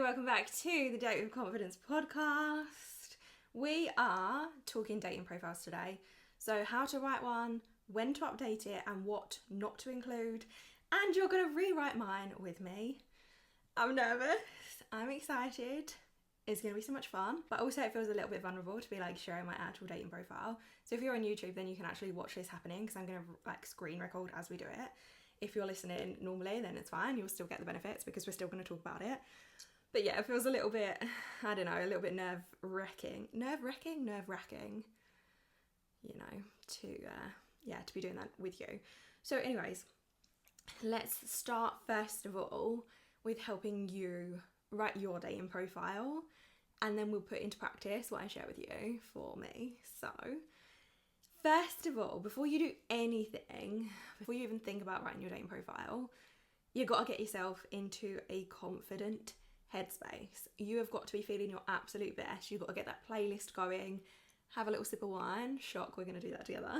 welcome back to the Date with Confidence podcast. We are talking dating profiles today. So how to write one, when to update it, and what not to include. And you're going to rewrite mine with me. I'm nervous. I'm excited. It's going to be so much fun. But also it feels a little bit vulnerable to be like sharing my actual dating profile. So if you're on YouTube, then you can actually watch this happening because I'm going to like screen record as we do it. If you're listening normally, then it's fine. You'll still get the benefits because we're still going to talk about it. But yeah, it feels a little bit, I don't know, a little bit nerve-wracking, you know, to be doing that with you. So anyways, let's start first of all with helping you write your dating profile, and then we'll put into practice what I share with you for me. So first of all, before you do anything, before you even think about writing your dating profile, you've got to get yourself into a confident headspace. You have got to be feeling your absolute best. You've got to get that playlist going. Have a little sip of wine. Shock, we're going to do that together.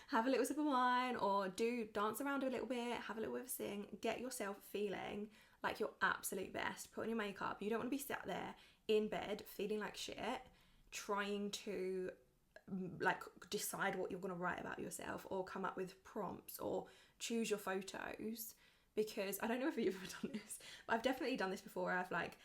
Have a little sip of wine, or dance around a little bit, have a little bit of a sing. Get yourself feeling like your absolute best. Put on your makeup. You don't want to be sat there in bed feeling like shit, trying to like decide what you're going to write about yourself, or come up with prompts, or choose your photos. Because I don't know if you've ever done this, but I've definitely done this before. I've like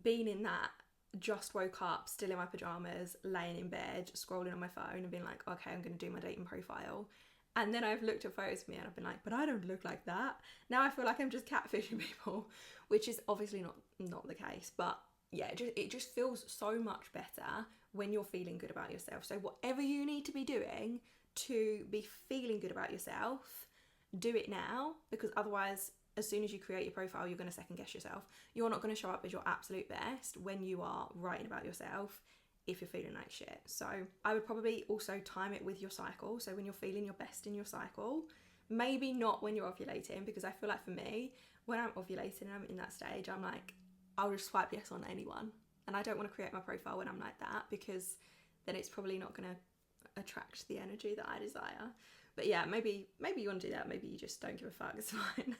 been in that, just woke up, still in my pajamas, laying in bed, scrolling on my phone and being like, okay, I'm going to do my dating profile. And then I've looked at photos of me and I've been like, but I don't look like that. Now I feel like I'm just catfishing people, which is obviously not the case. But yeah, it just feels so much better when you're feeling good about yourself. So whatever you need to be doing to be feeling good about yourself, do it now, because otherwise, as soon as you create your profile, you're going to second guess yourself. You're not going to show up as your absolute best when you are writing about yourself if you're feeling like shit. So I would probably also time it with your cycle. So when you're feeling your best in your cycle, maybe not when you're ovulating, because I feel like for me, when I'm ovulating and I'm in that stage, I'm like, I'll just swipe yes on anyone. And I don't want to create my profile when I'm like that, because then it's probably not going to attract the energy that I desire. But yeah, maybe you want to do that, maybe you just don't give a fuck, it's fine.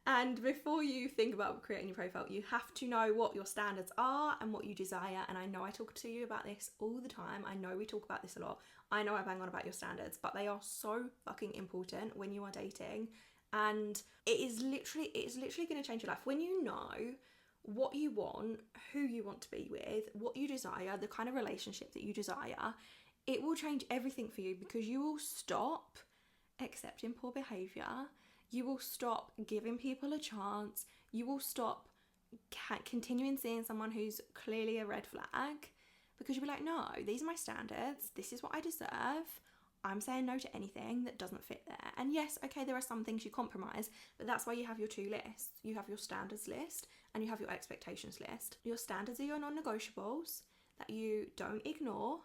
And before you think about creating your profile, you have to know what your standards are and what you desire. And I know I talk to you about this all the time. I know we talk about this a lot. I know I bang on about your standards, but they are so fucking important when you are dating. And it is literally going to change your life. When you know what you want, who you want to be with, what you desire, the kind of relationship that you desire, it will change everything for you, because you will stop accepting poor behaviour. You will stop giving people a chance. You will stop continuing seeing someone who's clearly a red flag, because you'll be like, no, these are my standards. This is what I deserve. I'm saying no to anything that doesn't fit there. And yes, okay, there are some things you compromise, but that's why you have your two lists. You have your standards list and you have your expectations list. Your standards are your non-negotiables that you don't ignore.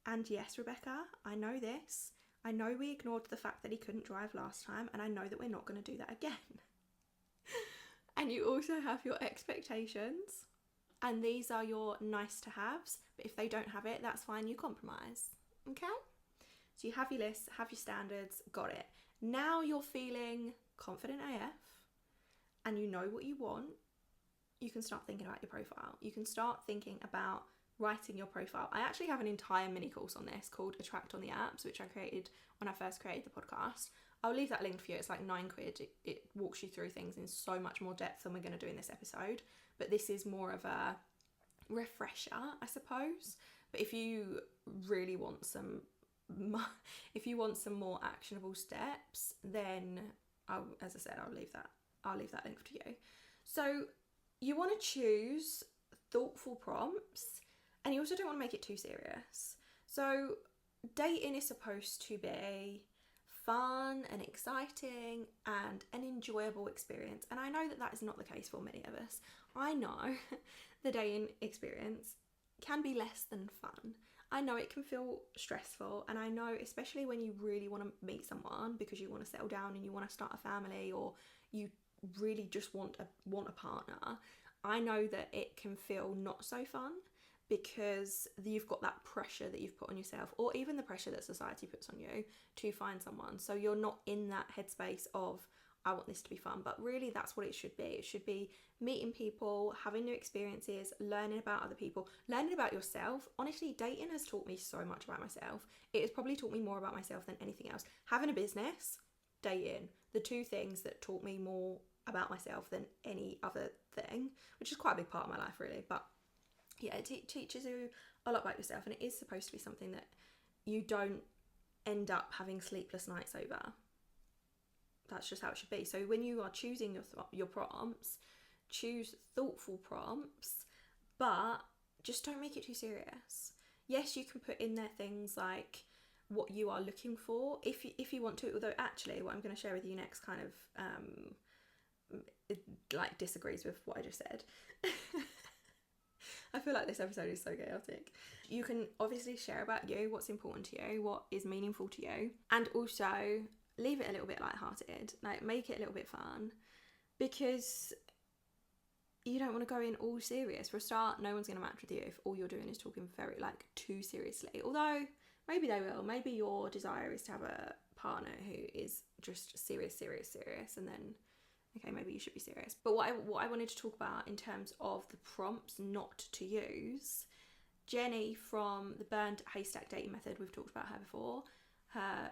And yes, Rebecca, I know this. I know we ignored the fact that he couldn't drive last time, and I know that we're not going to do that again. And you also have your expectations, and these are your nice to haves, but if they don't have it, that's fine, you compromise. Okay? So you have your lists, have your standards, got it. Now you're feeling confident AF, and you know what you want, you can start thinking about your profile. You can start thinking about writing your profile. I actually have an entire mini course on this called Attract on the Apps, which I created when I first created the podcast. I'll leave that linked for you. It's like £9. It walks you through things in so much more depth than we're going to do in this episode. But this is more of a refresher, I suppose. But if you really want some more actionable steps, then as I said, I'll leave that link to you. So you want to choose thoughtful prompts, and you also don't want to make it too serious. So dating is supposed to be fun and exciting and an enjoyable experience. And I know that is not the case for many of us. I know the dating experience can be less than fun. I know it can feel stressful, and I know especially when you really want to meet someone because you want to settle down and you want to start a family, or you really just want a partner, I know that it can feel not so fun, because you've got that pressure that you've put on yourself, or even the pressure that society puts on you to find someone. So you're not in that headspace of, I want this to be fun. But really, that's what it should be. It should be meeting people, having new experiences, learning about other people, learning about yourself. Honestly, dating has taught me so much about myself. It has probably taught me more about myself than anything else. Having a business, dating, the two things that taught me more about myself than any other thing, which is quite a big part of my life, really. But yeah, it teaches you a lot about yourself, and it is supposed to be something that you don't end up having sleepless nights over. That's just how it should be. So when you are choosing your prompts, choose thoughtful prompts, but just don't make it too serious. Yes, you can put in there things like what you are looking for if you want to, although actually what I'm going to share with you next kind of like disagrees with what I just said. I feel like this episode is so chaotic. You can obviously share about you, what's important to you, what is meaningful to you, and also leave it a little bit lighthearted, like make it a little bit fun, because you don't want to go in all serious. For a start, no one's going to match with you if all you're doing is talking very like too seriously, although maybe they will. Maybe your desire is to have a partner who is just serious, and then okay, maybe you should be serious. But what I wanted to talk about in terms of the prompts not to use, Jenny from the Burned Haystack Dating Method, we've talked about her before, her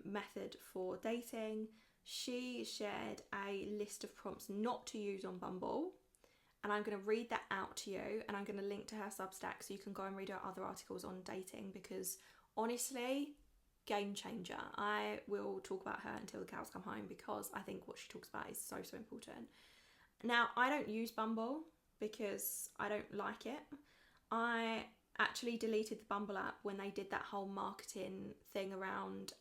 method for dating, she shared a list of prompts not to use on Bumble, and I'm going to read that out to you, and I'm going to link to her Substack so you can go and read her other articles on dating, because honestly, game changer. I will talk about her until the cows come home, because I think what she talks about is so important. Now, I don't use Bumble because I don't like it. I actually deleted the Bumble app when they did that whole marketing thing around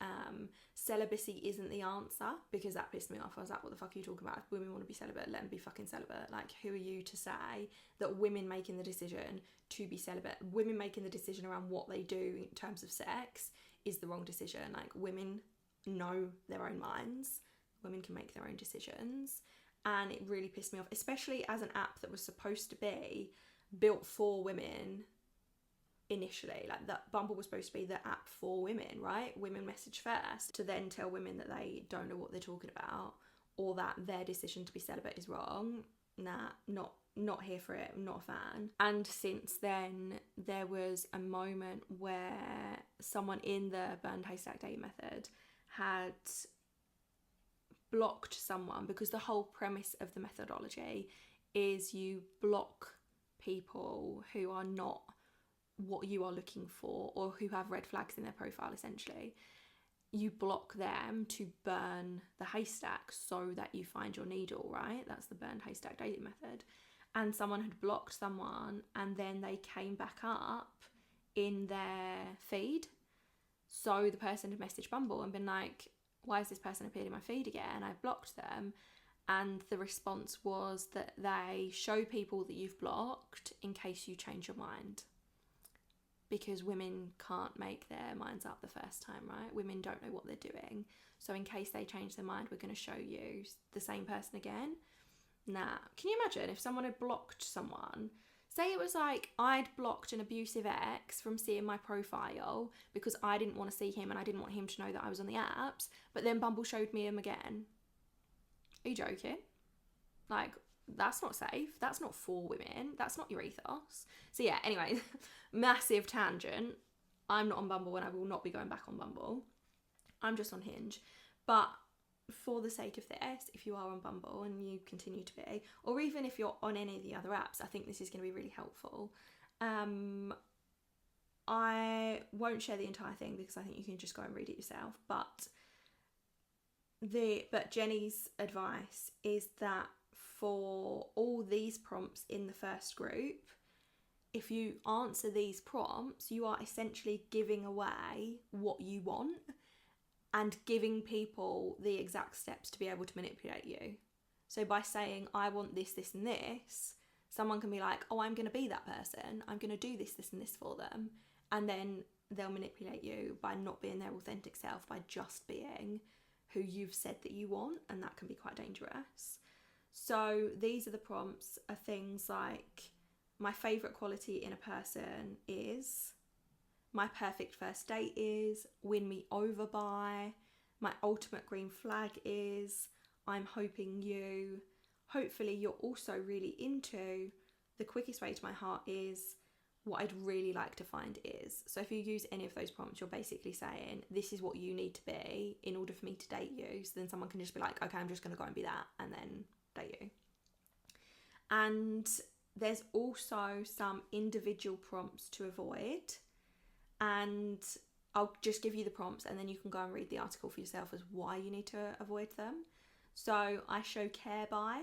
celibacy isn't the answer, because that pissed me off. I was like, what the fuck are you talking about? If women want to be celibate, let them be fucking celibate. Like, who are you to say that women making the decision to be celibate, women making the decision around what they do in terms of sex is the wrong decision? Like, women know their own minds, women can make their own decisions, and it really pissed me off, especially as an app that was supposed to be built for women initially. Like, that Bumble was supposed to be the app for women, right? Women message first to then tell women that they don't know what they're talking about, or that their decision to be celibate is wrong. Nah, not here for it. I'm not a fan. And since then, there was a moment where someone in the Burned Haystack Dating Method had blocked someone, because the whole premise of the methodology is you block people who are not what you are looking for, or who have red flags in their profile. Essentially, you block them to burn the haystack so that you find your needle, right? That's the Burned Haystack Dating Method. And someone had blocked someone, and then they came back up in their feed. So the person had messaged Bumble and been like, why has this person appeared in my feed again? I've blocked them. And the response was that they show people that you've blocked in case you change your mind. Because women can't make their minds up the first time, right? Women don't know what they're doing. So in case they change their mind, we're going to show you the same person again. Nah. Can you imagine if someone had blocked someone? Say it was like I'd blocked an abusive ex from seeing my profile because I didn't want to see him and I didn't want him to know that I was on the apps, but then Bumble showed me him again. Are you joking? Like, that's not safe. That's not for women. That's not your ethos. So yeah, anyway, massive tangent. I'm not on Bumble and I will not be going back on Bumble. I'm just on Hinge. But for the sake of this, if you are on Bumble and you continue to be, or even if you're on any of the other apps, I think this is going to be really helpful. I won't share the entire thing because I think you can just go and read it yourself. But Jenny's advice is that for all these prompts in the first group, if you answer these prompts, you are essentially giving away what you want and giving people the exact steps to be able to manipulate you. So by saying, I want this, this, and this, someone can be like, oh, I'm going to be that person. I'm going to do this, this, and this for them. And then they'll manipulate you by not being their authentic self, by just being who you've said that you want. And that can be quite dangerous. So these are the prompts, are things like, my favourite quality in a person is, my perfect first date is, win me over by, my ultimate green flag is, I'm hopefully you're also really into, the quickest way to my heart is what I'd really like to find is. So if you use any of those prompts, you're basically saying, this is what you need to be in order for me to date you. So then someone can just be like, okay, I'm just going to go and be that and then date you. And there's also some individual prompts to avoid. And I'll just give you the prompts and then you can go and read the article for yourself as why you need to avoid them. So I show care by,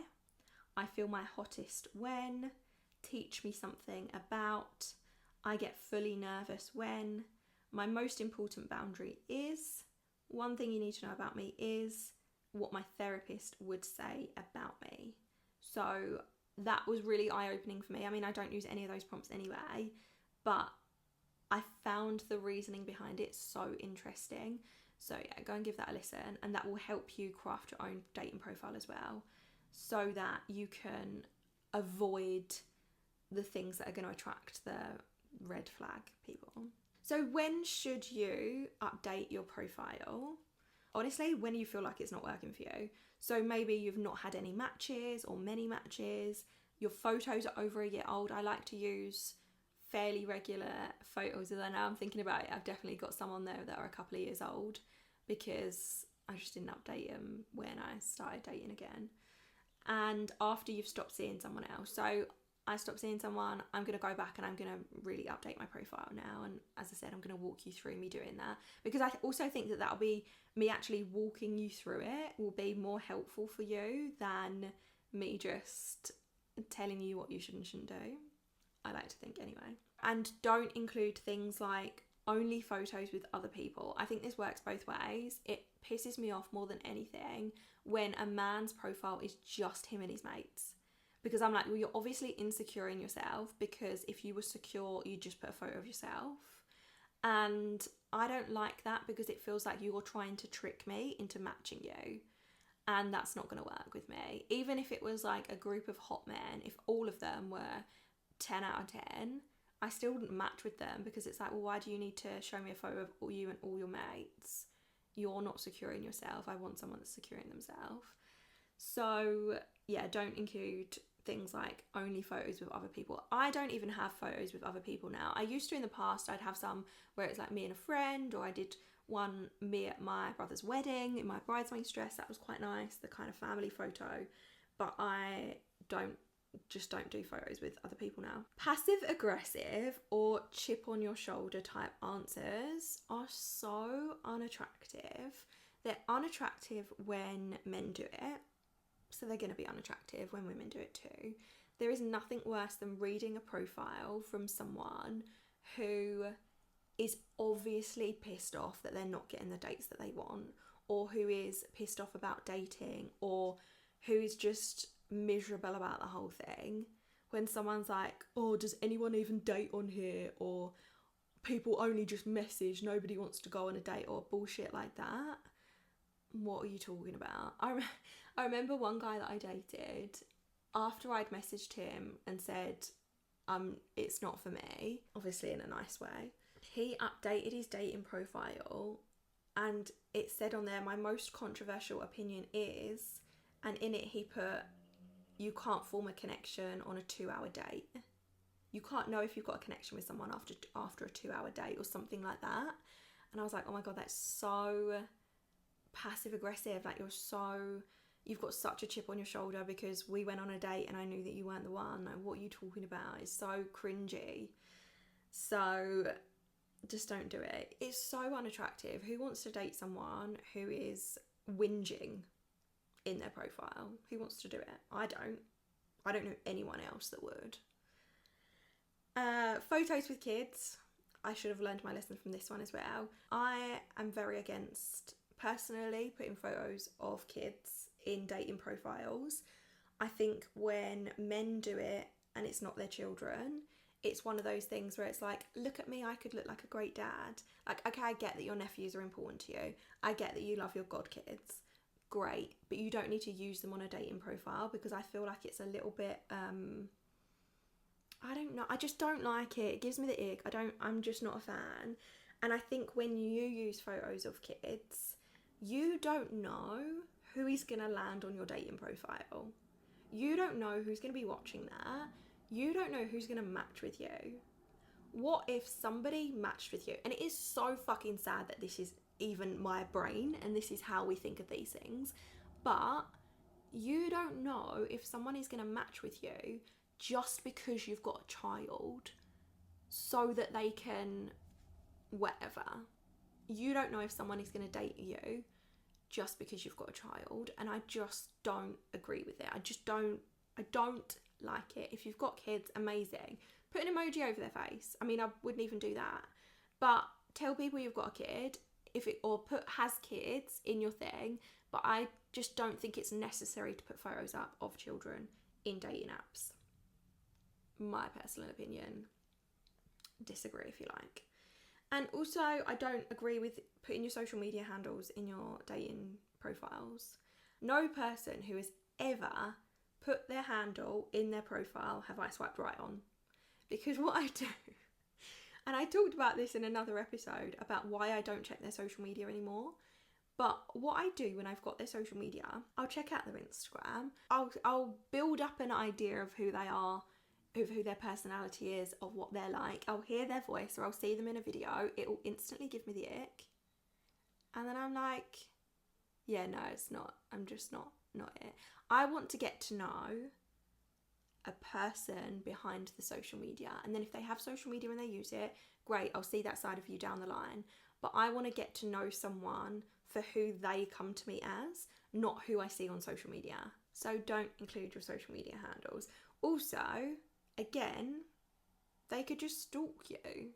I feel my hottest when, teach me something about, I get fully nervous when, my most important boundary is, one thing you need to know about me is, what my therapist would say about me. So that was really eye-opening for me. I mean, I don't use any of those prompts anyway, but I found the reasoning behind it so interesting. So yeah, go and give that a listen, and that will help you craft your own dating profile as well, so that you can avoid the things that are going to attract the red flag people. So when should you update your profile? Honestly, when you feel like it's not working for you. So maybe you've not had any matches or many matches, your photos are over a year old. I like to use fairly regular photos, and then now I'm thinking about it, I've definitely got some on there that are a couple of years old because I just didn't update them when I started dating again. And after you've stopped seeing someone else, so I stopped seeing someone, I'm going to go back and I'm going to really update my profile now. And as I said, I'm going to walk you through me doing that, because I also think that that'll be me actually walking you through it will be more helpful for you than me just telling you what you should and shouldn't do. I like to think anyway. And don't include things like only photos with other people. I think this works both ways. It pisses me off more than anything when a man's profile is just him and his mates. Because I'm like, well, you're obviously insecure in yourself, because if you were secure, you'd just put a photo of yourself. And I don't like that, because it feels like you're trying to trick me into matching you. And that's not going to work with me. Even if it was like a group of hot men, if all of them were 10 out of 10, I still wouldn't match with them, because it's like, well, why do you need to show me a photo of all you and all your mates? You're not secure in yourself. I want someone that's secure in themselves. So yeah, don't include things like only photos with other people. I don't even have photos with other people now. I used to in the past. I'd have some where it's like me and a friend, or I did one me at my brother's wedding in my bridesmaid's dress. That was quite nice, the kind of family photo. But I don't do photos with other people now. Passive aggressive or chip on your shoulder type answers are so unattractive. They're unattractive when men do it, so they're going to be unattractive when women do it too. There is nothing worse than reading a profile from someone who is obviously pissed off that they're not getting the dates that they want, or who is pissed off about dating, or who is just miserable about the whole thing. When someone's like, oh, does anyone even date on here, or people only just message, nobody wants to go on a date, or bullshit like that. What are you talking about? I remember one guy that I dated, after I'd messaged him and said, it's not for me, obviously in a nice way, he updated his dating profile and it said on there, my most controversial opinion is, and in it he put, you can't form a connection on a 2-hour date. You can't know if you've got a connection with someone after a 2-hour date or something like that. And I was like, oh my God, that's so passive aggressive. Like, you've got such a chip on your shoulder because we went on a date and I knew that you weren't the one. Like, what are you talking about? It's so cringy. So just don't do it. It's so unattractive. Who wants to date someone who is whinging in their profile? Who wants to do it? I don't know anyone else that would. Photos with kids. I should have learned my lesson from this one as well. I am very against, personally, putting photos of kids in dating profiles. I think when men do it and it's not their children, it's one of those things where it's like, look at me, I could look like a great dad. Like, okay, I get that your nephews are important to you. I get that you love your godkids. Great, but you don't need to use them on a dating profile, because I feel like it's a little bit I don't know, I just don't like it. It gives me the ick. I'm just not a fan. And I think when you use photos of kids, you don't know who is going to land on your dating profile. You don't know who's going to be watching that. You don't know who's going to match with you. What if somebody matched with you? And it is so fucking sad that this is even my brain and this is how we think of these things. But you don't know if someone is going to match with you just because you've got a child so that they can whatever. You don't know if someone is going to date you just because you've got a child, and I just don't agree with it. I don't like it. If you've got kids, amazing. Put an emoji over their face. I mean, I wouldn't even do that. But tell people you've got a kid, or put has kids in your thing, but I just don't think it's necessary to put photos up of children in dating apps. My personal opinion. Disagree if you like. And also, I don't agree with putting your social media handles in your dating profiles. No person who has ever put their handle in their profile have I swiped right on. Because what I do, and I talked about this in another episode about why I don't check their social media anymore. But what I do when I've got their social media, I'll check out their Instagram. I'll build up an idea of who they are, of who their personality is, of what they're like. I'll hear their voice or I'll see them in a video. It will instantly give me the ick. And then I'm like, yeah, no, it's not. I'm just not it. I want to get to know a person behind the social media. And then if they have social media and they use it, great, I'll see that side of you down the line. But I want to get to know someone for who they come to me as, not who I see on social media. So don't include your social media handles. Also, again, they could just stalk you.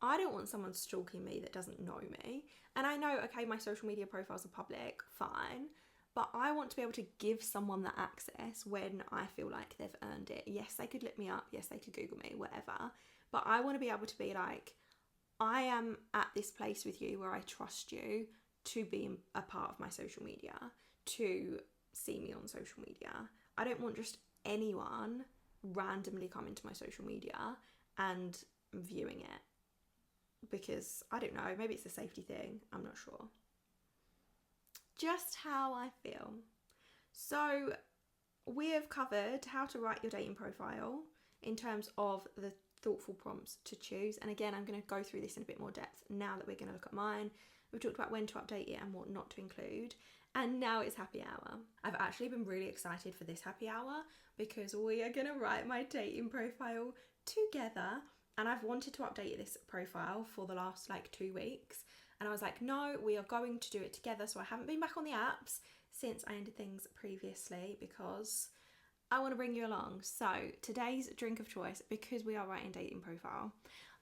I don't want someone stalking me that doesn't know me. And I know, okay, my social media profiles are public, fine. But I want to be able to give someone that access when I feel like they've earned it. Yes, they could look me up. Yes, they could Google me, whatever. But I want to be able to be like, I am at this place with you where I trust you to be a part of my social media, to see me on social media. I don't want just anyone randomly coming to my social media and viewing it. Because, I don't know, maybe it's a safety thing. I'm not sure. Just how I feel. So, we have covered how to write your dating profile in terms of the thoughtful prompts to choose. And again, I'm going to go through this in a bit more depth now that we're going to look at mine. We've talked about when to update it and what not to include. And now it's happy hour. I've actually been really excited for this happy hour because we are going to write my dating profile together. And I've wanted to update this profile for the last 2 weeks. And I was like, no, we are going to do it together. So I haven't been back on the apps since I ended things previously because I want to bring you along. So today's drink of choice, because we are writing dating profile,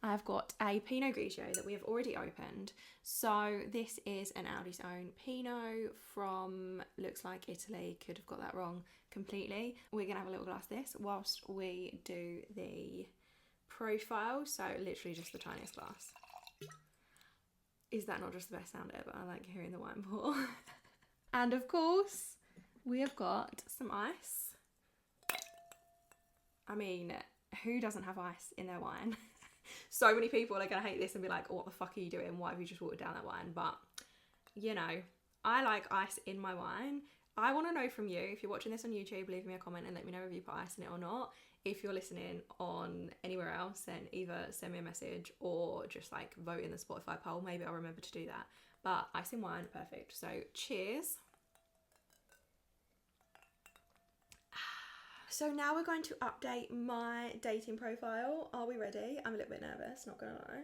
I've got a Pinot Grigio that we have already opened. So this is an Aldi's own Pinot from, looks like Italy. Could have got that wrong completely. We're going to have a little glass of this whilst we do the profile. So literally just the tiniest glass. Is that not just the best sound ever? I like hearing the wine pour. And of course, we have got some ice. I mean, who doesn't have ice in their wine? So many people are going to hate this and be like, oh, what the fuck are you doing? Why have you just watered down that wine? But, you know, I like ice in my wine. I want to know from you, if you're watching this on YouTube, leave me a comment and let me know if you put ice in it or not. If you're listening on anywhere else, then either send me a message or just vote in the Spotify poll. Maybe I'll remember to do that. But ice in wine, perfect. So cheers. So now we're going to update my dating profile. Are we ready? I'm a little bit nervous, not gonna lie.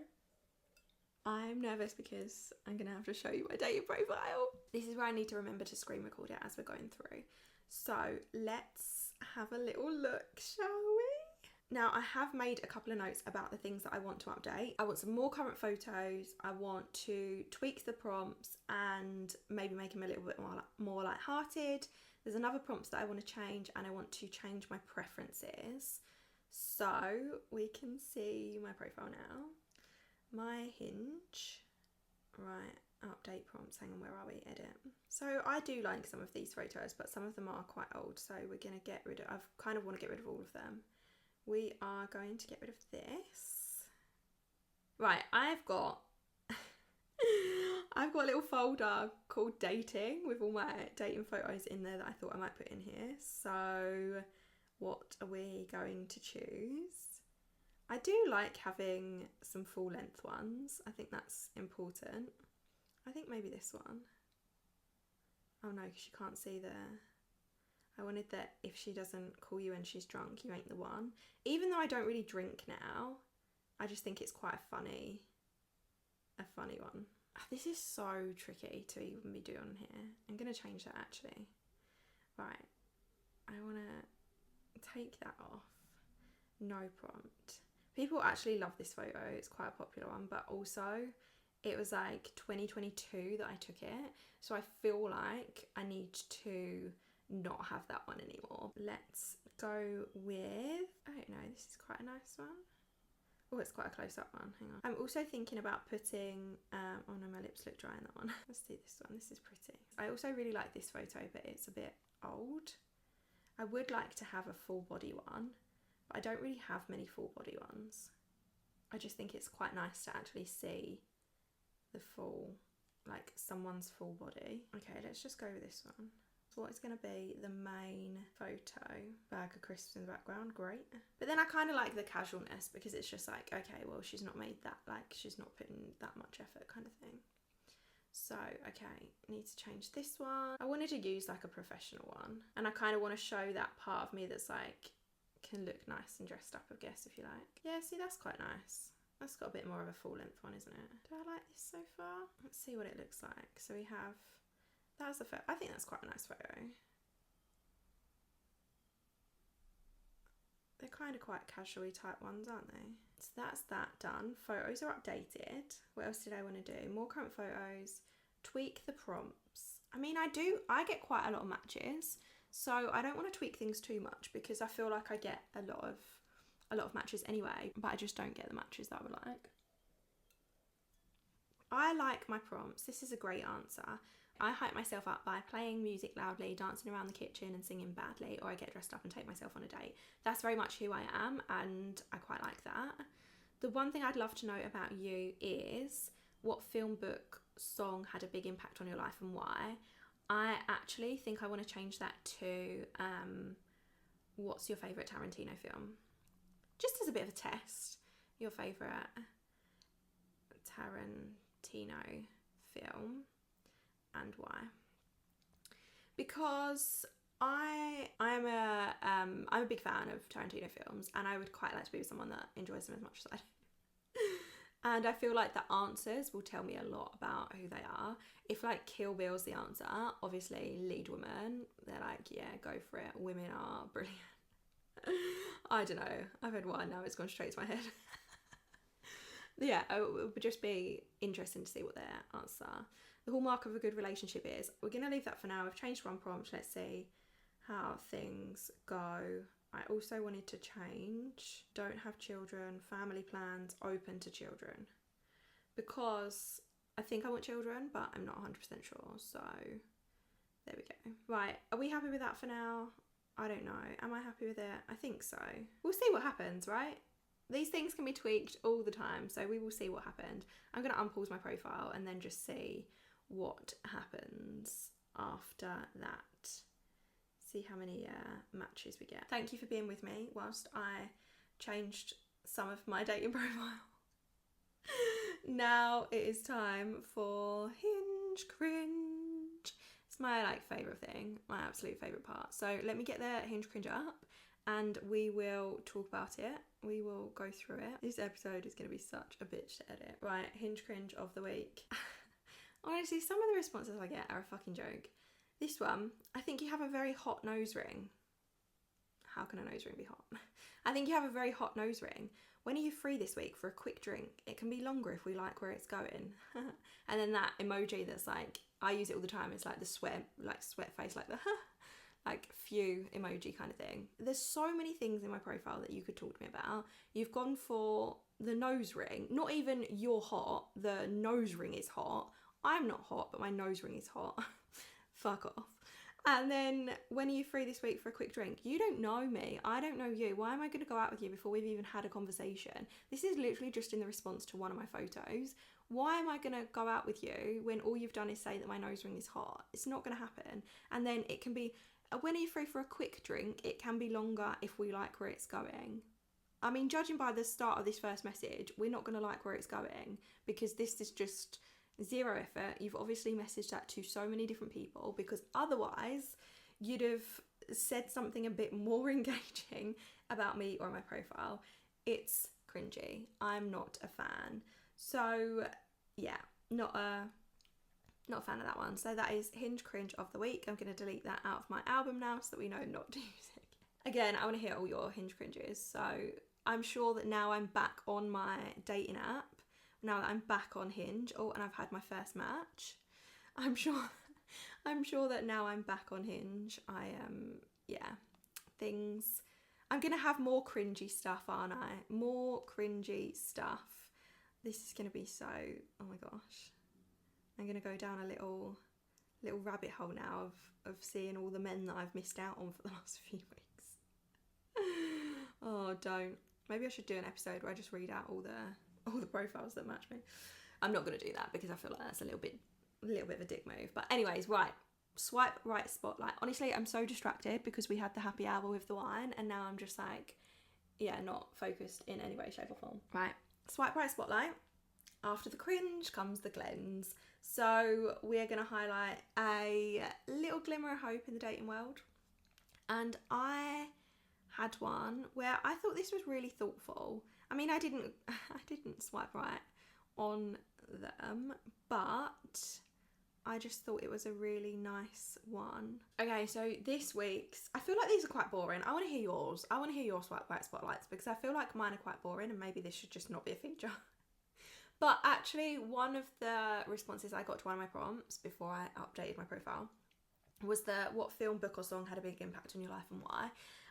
I'm nervous because I'm gonna have to show you my dating profile. This is where I need to remember to screen record it as we're going through. So let's have a little look, shall we? Now I have made a couple of notes about the things that I want to update. I want some more current photos. I want to tweak the prompts and maybe make them a little bit more lighthearted. There's another prompt that I want to change, and I want to change my preferences. So we can see my profile now. My Hinge. Right, update prompts. Hang on, where are we? Edit. So I do like some of these photos, but some of them are quite old. So we're going to get rid of, I kind of want to get rid of all of them. We are going to get rid of this. Right, I've got a little folder called dating, with all my dating photos in there that I thought I might put in here. So what are we going to choose? I do like having some full length ones. I think that's important. I think maybe this one. Oh no, because you can't see there. I wanted that if she doesn't call you when she's drunk, you ain't the one. Even though I don't really drink now, I just think it's quite a funny one. This is so tricky to even be doing on here. I'm going to change that actually. Right, I want to take that off. No prompt. People actually love this photo. It's quite a popular one, but also it was like 2022 that I took it. So I feel like I need to not have that one anymore. Let's go with, I don't know, this is quite a nice one. Oh, it's quite a close-up one. Hang on. I'm also thinking about putting, oh no, my lips look dry in that one. Let's do this one. This is pretty. I also really like this photo, but it's a bit old. I would like to have a full body one, but I don't really have many full body ones. I just think it's quite nice to actually see the full, like someone's full body. Okay, let's just go with this one. So what is going to be the main photo? Bag of crisps in the background, great. But then I kind of like the casualness because it's just like, okay, well, she's not made that, like she's not putting that much effort kind of thing. So, okay, need to change this one. I wanted to use like a professional one, and I kind of want to show that part of me that's like, can look nice and dressed up, I guess, if you like. Yeah, see, that's quite nice. That's got a bit more of a full length one, isn't it? Do I like this so far? Let's see what it looks like. So we have, that's the photo. I think that's quite a nice photo. They're kind of quite casually type ones, aren't they? So that's that done. Photos are updated. What else did I want to do? More current photos. Tweak the prompts. I mean, I get quite a lot of matches, so I don't want to tweak things too much because I feel like I get a lot of matches anyway, but I just don't get the matches that I would like. I like my prompts. This is a great answer. I hype myself up by playing music loudly, dancing around the kitchen and singing badly, or I get dressed up and take myself on a date. That's very much who I am, and I quite like that. The one thing I'd love to know about you is what film, book, song had a big impact on your life and why. I actually think I want to change that to what's your favourite Tarantino film? Just as a bit of a test, your favourite Tarantino film and why. Because I'm a big fan of Tarantino films, and I would quite like to be with someone that enjoys them as much as I do. And I feel like the answers will tell me a lot about who they are. If like Kill Bill's the answer, obviously lead woman, they're like, yeah, go for it. Women are brilliant. I don't know. I've had one, now it's gone straight to my head. Yeah, it would just be interesting to see what their answers are. The hallmark of a good relationship is, we're going to leave that for now. I've changed one prompt. Let's see how things go. I also wanted to change, don't have children, family plans, open to children. Because I think I want children, but I'm not 100% sure. So there we go. Right, are we happy with that for now? I don't know. Am I happy with it? I think so. We'll see what happens, right? These things can be tweaked all the time, so we will see what happened. I'm going to unpause my profile and then just see what happens after that. See how many matches we get. Thank you for being with me whilst I changed some of my dating profile. Now it is time for Hinge Cringe. It's my favourite thing, my absolute favourite part. So let me get the Hinge Cringe up and we will talk about it. We will go through it. This episode is going to be such a bitch to edit. Right, Hinge Cringe of the week. Honestly, some of the responses I get are a fucking joke. This one, I think you have a very hot nose ring. How can a nose ring be hot? I think you have a very hot nose ring. When are you free this week for a quick drink? It can be longer if we like where it's going. And then that emoji that's like, I use it all the time. It's like the sweat face, like the like phew emoji kind of thing. There's so many things in my profile that you could talk to me about. You've gone for the nose ring. Not even you're hot. The nose ring is hot. I'm not hot, but my nose ring is hot. Fuck off. And then, when are you free this week for a quick drink? You don't know me. I don't know you. Why am I going to go out with you before we've even had a conversation? This is literally just in the response to one of my photos. Why am I going to go out with you when all you've done is say that my nose ring is hot? It's not going to happen. And then it can be, when are you free for a quick drink? It can be longer if we like where it's going. I mean, judging by the start of this first message, we're not going to like where it's going, because this is just zero effort. You've obviously messaged that to so many different people, because otherwise you'd have said something a bit more engaging about me or my profile. It's cringy. I'm not a fan. So yeah, not a fan of that one. So that is Hinge Cringe of the week. I'm going to delete that out of my album now so that we know not to use it. Again, I want to hear all your Hinge cringes. So I'm sure that now I'm back on my dating app, now that I'm back on Hinge, and I've had my first match, I'm sure that now I'm back on Hinge, I'm gonna have more cringy stuff, aren't I? More cringy stuff. This is gonna be so, oh my gosh, I'm gonna go down a little rabbit hole now of seeing all the men that I've missed out on for the last few weeks. Oh, don't. Maybe I should do an episode where I just read out all the profiles that match me. I'm not going to do that because I feel like that's a little bit of a dick move. But anyways, right. Swipe right spotlight. Honestly, I'm so distracted because we had the happy hour with the wine and now I'm just like, yeah, not focused in any way, shape or form. Right. Swipe right spotlight. After the cringe comes the cleanse. So we're going to highlight a little glimmer of hope in the dating world. And I had one where I thought this was really thoughtful. I mean, I didn't swipe right on them, but I just thought it was a really nice one. Okay, so this week's, I feel like these are quite boring. I want to hear yours. I want to hear your swipe right spotlights because I feel like mine are quite boring and maybe this should just not be a feature. But actually, one of the responses I got to one of my prompts before I updated my profile was what film, book or song had a big impact on your life and why.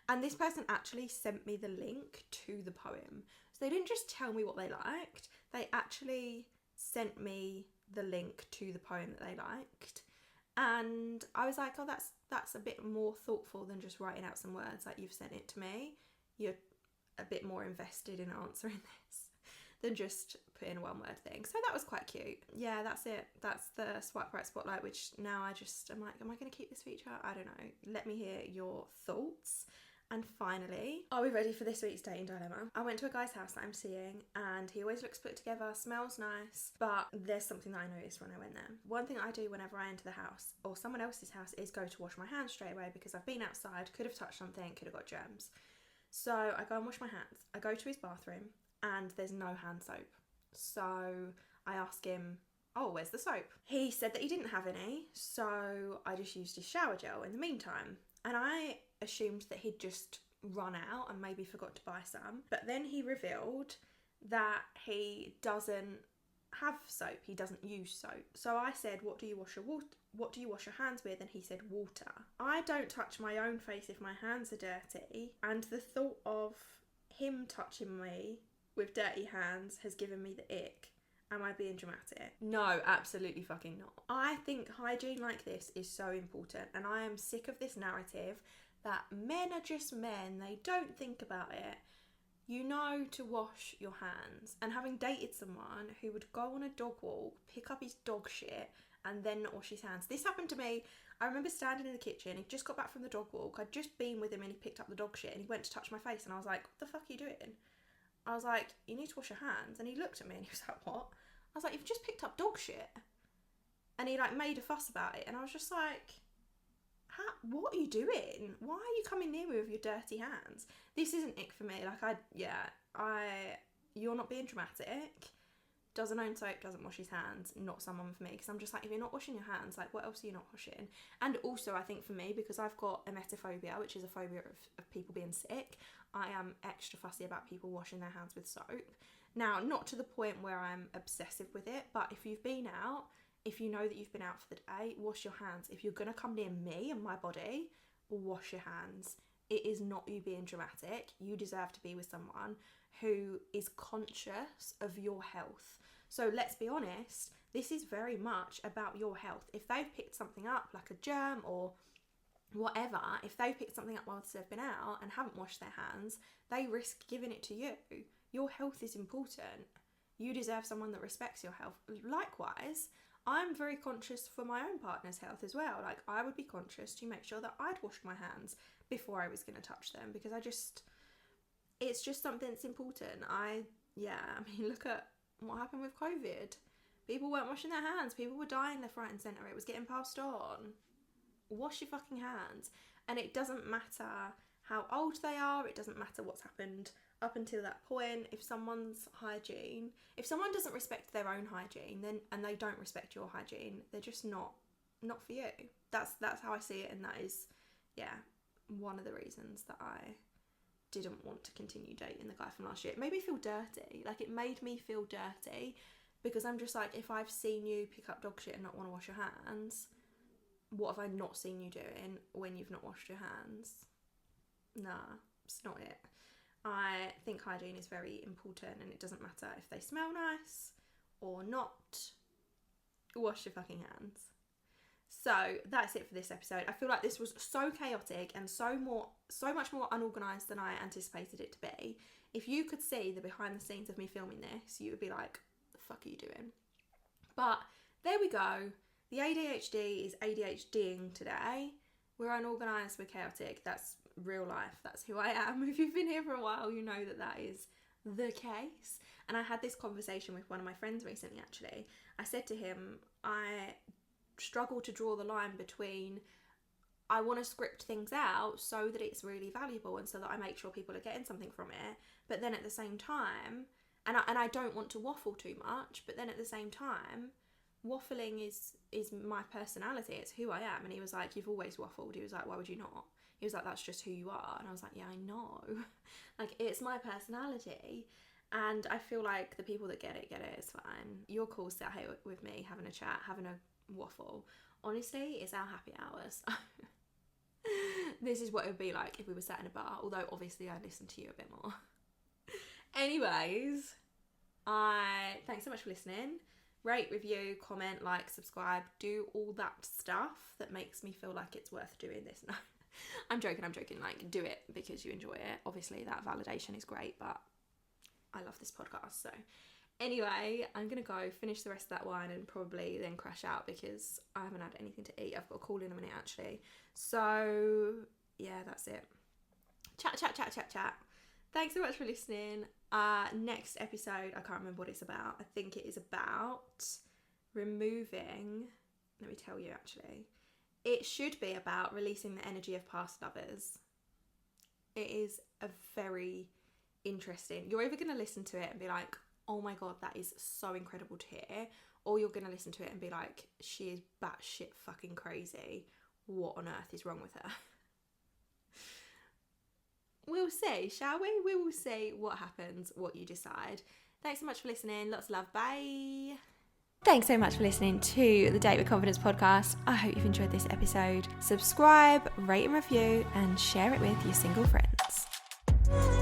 And this person actually sent me the link to the poem. So they didn't just tell me what they liked, they actually sent me the link to the poem that they liked. And I was like, oh, that's a bit more thoughtful than just writing out some words. Like, you've sent it to me, you're a bit more invested in answering this than just putting a one word thing. So that was quite cute. Yeah, that's it. That's the swipe right spotlight, which now I'm like, am I going to keep this feature? I don't know. Let me hear your thoughts. And finally, are we ready for this week's dating dilemma? I went to a guy's house that I'm seeing and he always looks put together, smells nice, but there's something that I noticed when I went there. One thing I do whenever I enter the house or someone else's house is go to wash my hands straight away because I've been outside, could have touched something, could have got germs. So I go and wash my hands. I go to his bathroom and there's no hand soap. So I ask him, oh, where's the soap? He said that he didn't have any, so I just used his shower gel in the meantime. And I assumed that he'd just run out and maybe forgot to buy some. But then he revealed that he doesn't have soap. He doesn't use soap. So I said, what do you wash your hands with? And he said, water. I don't touch my own face if my hands are dirty. And the thought of him touching me with dirty hands has given me the ick. Am I being dramatic? No, absolutely fucking not. I think hygiene like this is so important, and I am sick of this narrative that men are just men, they don't think about it. You know to wash your hands. And having dated someone who would go on a dog walk, pick up his dog shit, and then not wash his hands. This happened to me. I remember standing in the kitchen, he just got back from the dog walk, I'd just been with him and he picked up the dog shit and he went to touch my face and I was like, what the fuck are you doing? I was like, you need to wash your hands. And he looked at me and he was like, what? I was like, you've just picked up dog shit. And he like made a fuss about it. And I was just like, what are you doing? Why are you coming near me with your dirty hands? This isn't ick for me. Like, you're not being dramatic. Doesn't own soap, doesn't wash his hands, not someone for me. Because I'm just like, if you're not washing your hands, like, what else are you not washing? And also, I think for me, because I've got emetophobia, which is a phobia of people being sick, I am extra fussy about people washing their hands with soap. Now, not to the point where I'm obsessive with it, but if you've been out, if you know that you've been out for the day, wash your hands. If you're going to come near me and my body, wash your hands. It is not you being dramatic. You deserve to be with someone who is conscious of your health. So let's be honest, this is very much about your health. If they've picked something up, like a germ or whatever, if they picked something up whilst they've been out and haven't washed their hands, they risk giving it to you. Your health is important. You deserve someone that respects your health. Likewise, I'm very conscious for my own partner's health as well. Like, I would be conscious to make sure that I'd washed my hands before I was going to touch them, because it's just something that's important. I mean, look at what happened with COVID. People weren't washing their hands. People were dying left, right and centre. It was getting passed on. Wash your fucking hands. And it doesn't matter how old they are. It doesn't matter what's happened up until that point. If someone doesn't respect their own hygiene, and they don't respect your hygiene, they're just not for you. That's how I see it, and that is, one of the reasons that I didn't want to continue dating the guy from last year. It made me feel dirty. Like, it made me feel dirty, because I'm just like, if I've seen you pick up dog shit and not want to wash your hands, what have I not seen you doing when you've not washed your hands? Nah, it's not it. I think hygiene is very important, and it doesn't matter if they smell nice or not. Wash your fucking hands. So that's it for this episode. I feel like this was so chaotic and so much more unorganised than I anticipated it to be. If you could see the behind the scenes of me filming this, you would be like, the fuck are you doing? But there we go. The ADHD is ADHDing today. We're unorganised, we're chaotic. That's real life. That's who I am. If you've been here for a while, you know that is the case. And I had this conversation with one of my friends recently, actually. I said to him, I struggle to draw the line between, I want to script things out so that it's really valuable and so that I make sure people are getting something from it, but then at the same time, and I don't want to waffle too much, but then at the same time, waffling is my personality. It's who I am. And he was like, you've always waffled. He was like, why would you not? He was like, that's just who you are. And I was like, yeah, I know. Like, it's my personality. And I feel like the people that get it, it's fine. You're cool, sit here with me, having a chat, having a waffle. Honestly, it's our happy hours. This is what it would be like if we were sat in a bar, although obviously I'd listen to you a bit more. Anyways, thanks so much for listening. Rate, review, comment, like, subscribe, do all that stuff that makes me feel like it's worth doing this. No, I'm joking, like, do it because you enjoy it. Obviously that validation is great, but I love this podcast. So anyway, I'm gonna go finish the rest of that wine and probably then crash out because I haven't had anything to eat. I've got a call in a minute actually. So yeah, that's it. Chat. Thanks so much for listening. Next episode, I can't remember what it's about. I think it is about removing, let me tell you actually. It should be about releasing the energy of past lovers. It is a very interesting, you're either going to listen to it and be like, oh my god, that is so incredible to hear, or you're going to listen to it and be like, she is batshit fucking crazy. What on earth is wrong with her? We'll see, shall we? We will see what happens, what you decide. Thanks so much for listening. Lots of love. Bye. Thanks so much for listening to the Date with Confidence podcast. I hope you've enjoyed this episode. Subscribe, rate and review, and share it with your single friends.